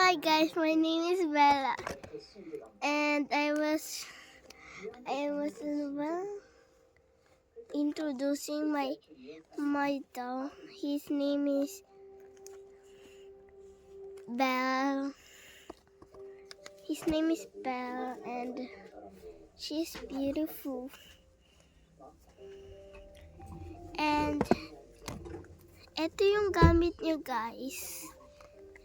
Hi guys, my name is Bella, and I was introducing my dog. His name is Belle. His name is Belle, and she's beautiful. And ito yung gamit niyo guys.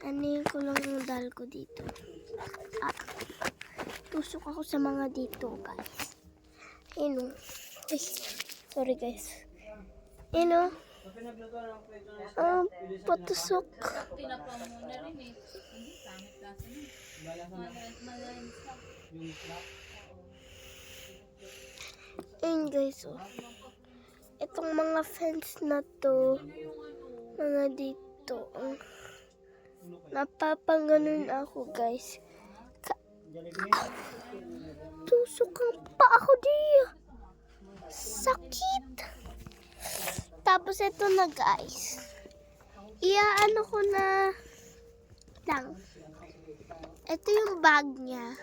Ano yung kulong yung dal ko dito? Tusok ako sa mga dito guys. Ayun o. Ay, sorry guys. Ayun o. Patusok. Ayun guys o. Itong mga fence na to. Mga dito. Napapanganon ako guys. Tusok ang pa ako diya. Sakit. Tapos ito na guys. Iaano ko na lang. Ito yung bag niya.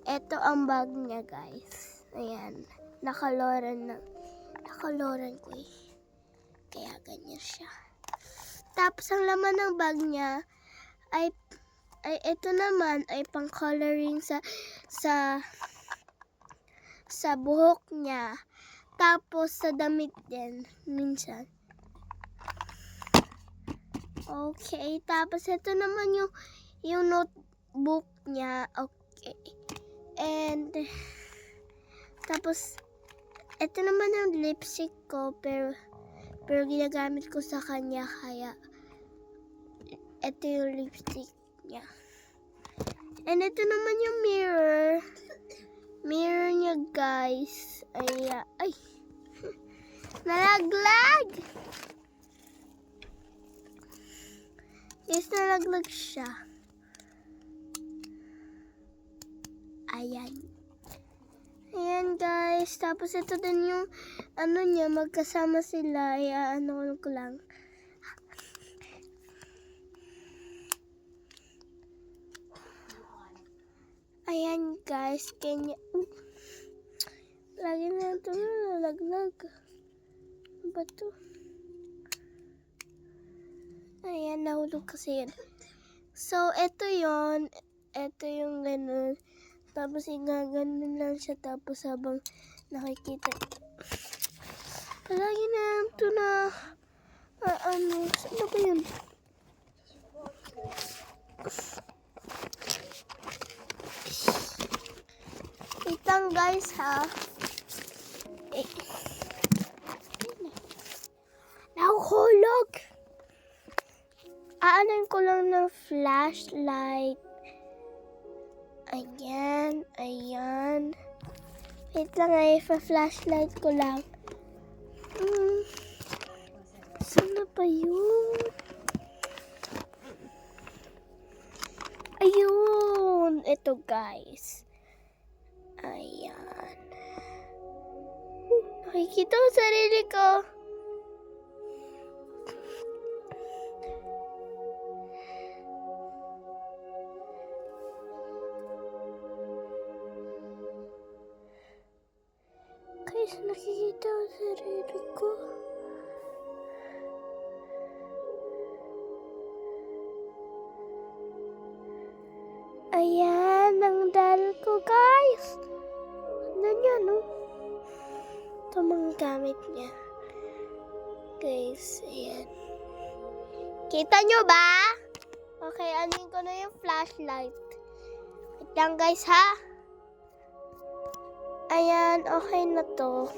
Ito ang bag niya guys. Ayan. Nakaloran ko eh. Kaya ganyan siya. Tapos ang laman ng bag niya ay ito naman ay pang coloring sa buhok niya. Tapos sa damit din minsan. Okay, tapos ito naman yung notebook niya. Okay. And tapos ito naman yung lipstick ko pero ginagamit ko sa kanya kaya ito yung lipstick niya. And ito naman yung mirror. Mirror niya guys. Ay. Nalaglag. Yes, nalaglag siya. Ayan. Ayan guys. Tapos ito din yung ano niya. Magkasama sila. Ano ko lang. Ayan guys, kanya lagi na ito nalaglag. Ano ba ito? Ayan, nahulog kasi yun. So, ito yon. Ito yung ganun. Tapos, igaganon lang siya. Tapos, habang nakikita. Lagi na ito na ano ba yun? Wait lang guys ha. Nahuhulog. Aanin ko lang ng flashlight. Ayan. Wait lang ay flashlight ko lang. Saan na ba yun? Ayun. Ito guys. Ayan. Nakikita ko sarili ko. Guys, nakikita ko sarili ko. Ayan, ang dal ko guys. Ano niya, no? Ito mga gamit niya. Guys, ayan. Kita nyo ba? Okay, anin ko na yung flashlight. Wait lang guys, ha? Ayan, okay na to.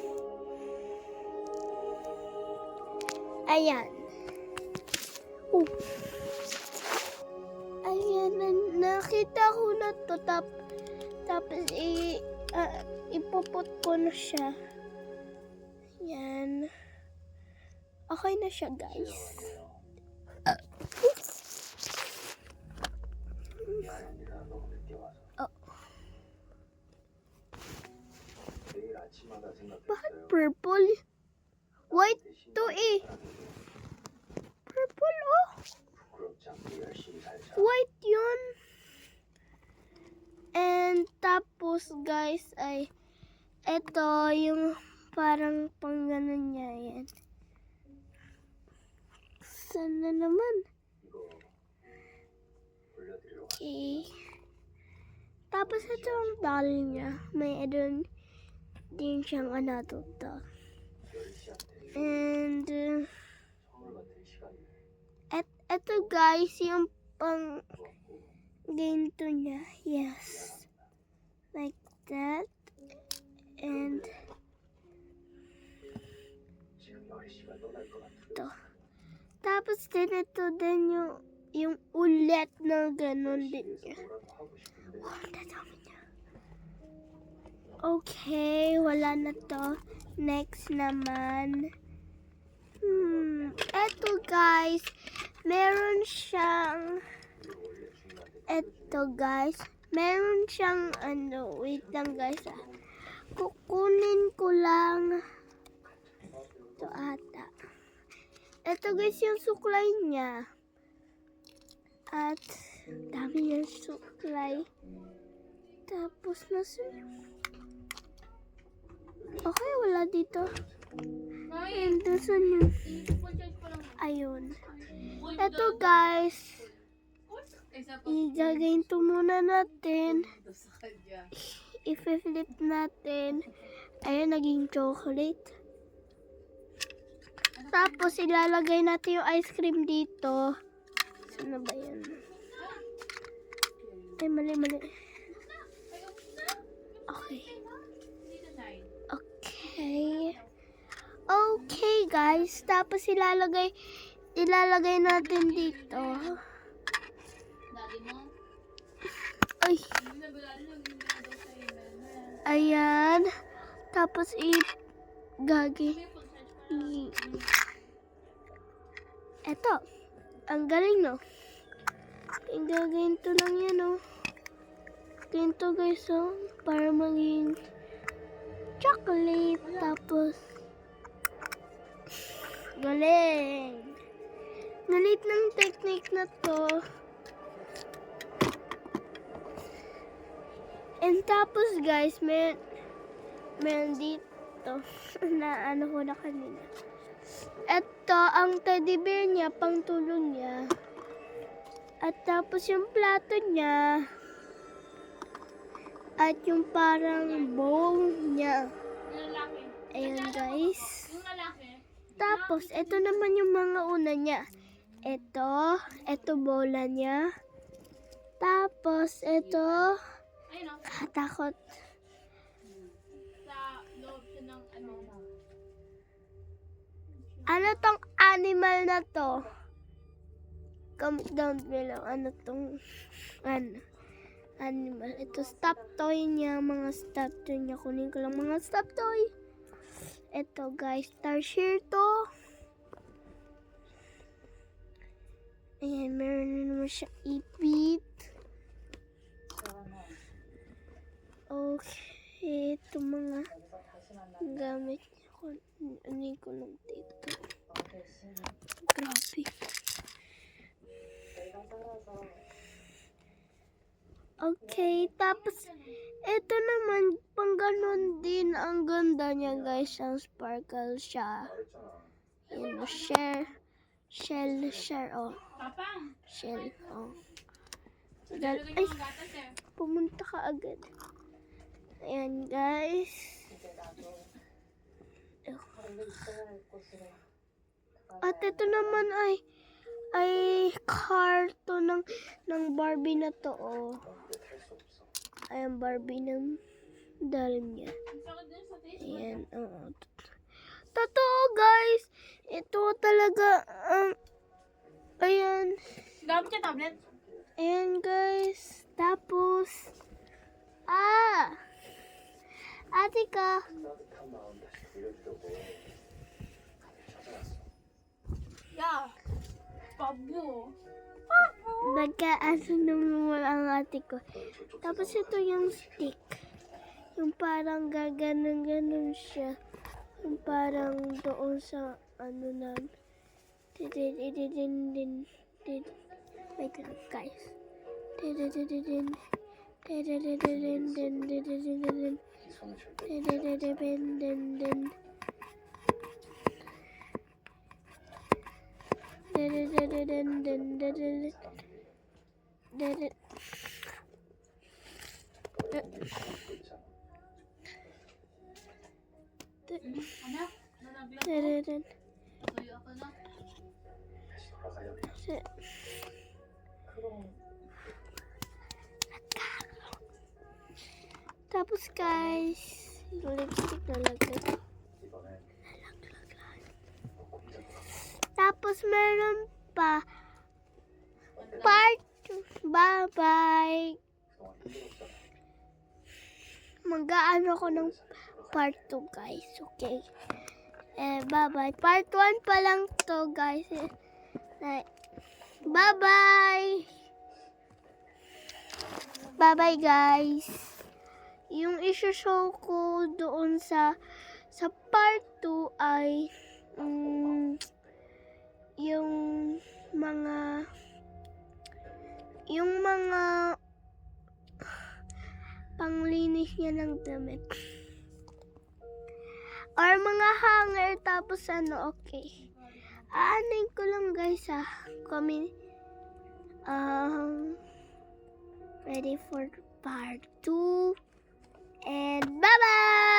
Ayan. Ayan, nakita ko na to. Tapos, ipuput ko na siya. Ayan. Okay na siya, guys. Bakit purple? White to eh. Purple oh. White yun. Tapos guys ay ito yung parang pang ganun niya. Yan. Sana naman. Okay. Tapos ito ang dolly niya. May doon din siyang another doll. And ito guys yung pang ganito niya. Yes. Like that. And ito. Tapos din ito din yung ulit na ganun din niya. Oh, dadami niya. Okay, wala na to. Next naman. Eto guys, meron siyang wait lang guys kukunin ko lang ito ata. Ito guys yung suklay niya. At dami yung suklay. Tapos okay, wala dito. And nasan yun? Ayun. Ito guys. Igagayin to muna natin. I-flip natin. Ayun, naging chocolate. Tapos ilalagay natin yung ice cream dito. Saan na ba yan? Ay, mali. Okay. Okay guys. Tapos ilalagay natin dito. Ay. Ayan. Tapos eto. Ang galing, no? Igagayin to lang yan, no? Ganito guys, oh. Para maging chocolate. Tapos galing. Galit ng technique na to. And tapos guys, meron dito na ano ko na kanina. Ito ang teddy bear niya, pang tulong niya. At tapos yung plato niya. At yung parang bowl niya. Ayan guys. Tapos, ito naman yung mga una niya. Ito bola niya. Tapos, ito, katakot. Ano tong animal na to? Comment down below. Ano tong animal? Ito, stop toy niya. Mga stop toy niya. Kunin ko lang mga stop toy. Ito guys, Starshare to. Ayan, meron na naman siya ipit. Okay, ito mga gamit ko. Ano ko lang dito. Grabe. Okay, tapos ito naman, pang ganon din ang ganda niya guys, ang sparkle siya. Yung shell, oh. Shell, oh. Ay, pumunta ka agad. Ayan guys. At ito naman ay karto ng Barbie na to, oh. Ayan, Barbie ng dalim niya. Ayan, oo. Totoo, guys. Ito talaga, ayan. Gamit niya tablet? Ayan, guys. Tapos, ate ka. Yeah. Pabo. Nagkaano naman ang ate ko. Tapos ito yung stick. Yung parang gaganon siya. Yung parang doon sa ano na. Wait lang guys. Anak, nalaglag ko. Tuyo ako na. Tapos guys, yung lipstick nalaglag. Tapos meron pa part 2. Bye-bye. Mag-aano ko ng part 2 guys. Okay. Bye-bye. Part 1 pa lang to guys. Bye-bye. Bye-bye guys. Yung i-show ko doon sa part 2 ay yung mga panglinis niya ng damit. Or mga hanger tapos ano, okay. Aanin ko lang guys ready for part 2. And bye-bye!